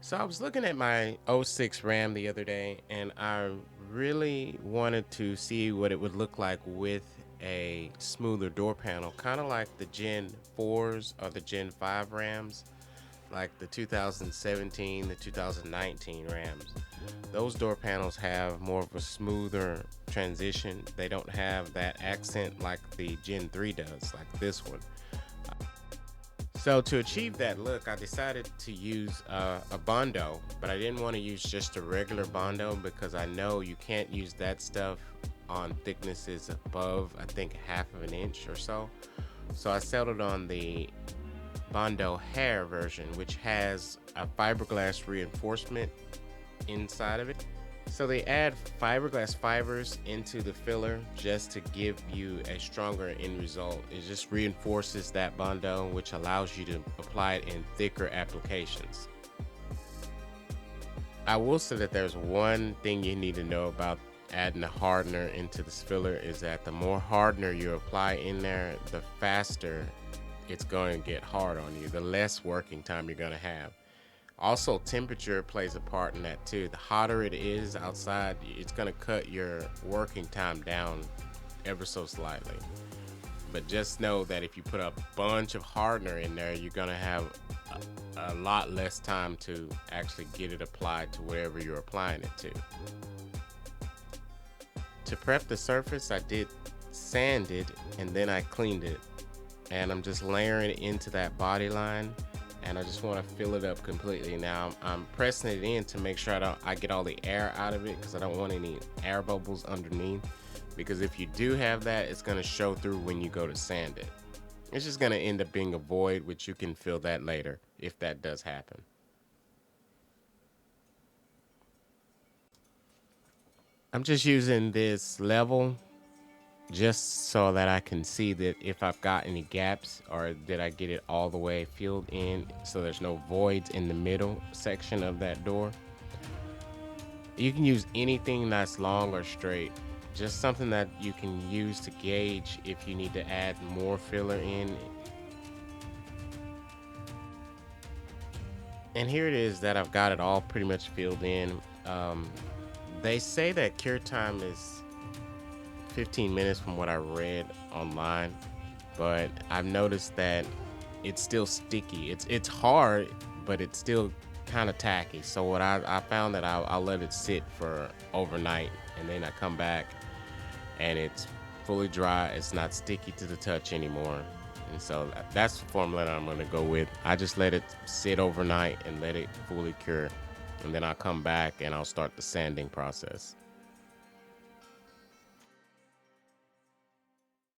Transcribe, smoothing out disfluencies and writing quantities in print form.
So I was looking at my '06 Ram the other day, and I really wanted to see what it would look like with a smoother door panel, kind of like the Gen 4s or the Gen 5 Rams, like the 2017, the 2019 Rams. Those door panels have more of a smoother transition. They don't have that accent like the Gen 3 does, like this one. So to achieve that look, I decided to use a Bondo, but I didn't want to use just a regular Bondo because I know you can't use that stuff on thicknesses above, I think, half of an inch or so. So I settled on the Bondo Hair version, which has a fiberglass reinforcement inside of it. So they add fiberglass fibers into the filler just to give you a stronger end result. It just reinforces that Bondo, which allows you to apply it in thicker applications. I will say that there's one thing you need to know about adding a hardener into this filler is that the more hardener you apply in there, the faster it's going to get hard on you, the less working time you're going to have. Also, temperature plays a part in that too. The hotter it is outside, it's going to cut your working time down ever so slightly. But just know that if you put a bunch of hardener in there, you're going to have a lot less time to actually get it applied to wherever you're applying it to. To prep the surface, I did sand it and then I cleaned it. And I'm just layering it into that body line, and I just want to fill it up completely. Now I'm pressing it in to make sure I get all the air out of it, because I don't want any air bubbles underneath, because if you do have that, it's going to show through when you go to sand it. It's just going to end up being a void, which you can fill that later if that does happen. I'm just using this level just so that I can see that if I've got any gaps, or did I get it all the way filled in so there's no voids in the middle section of that door. You can use anything that's long or straight, just something that you can use to gauge if you need to add more filler in. And here it is that I've got it all pretty much filled in. They say that cure time is 15 minutes from what I read online, but I've noticed that it's still sticky. It's hard, but it's still kind of tacky. So what I found that I'll let it sit for overnight, and then I come back and it's fully dry. It's not sticky to the touch anymore. And so that's the formula that I'm gonna go with. I just let it sit overnight and let it fully cure, and then I'll come back and I'll start the sanding process.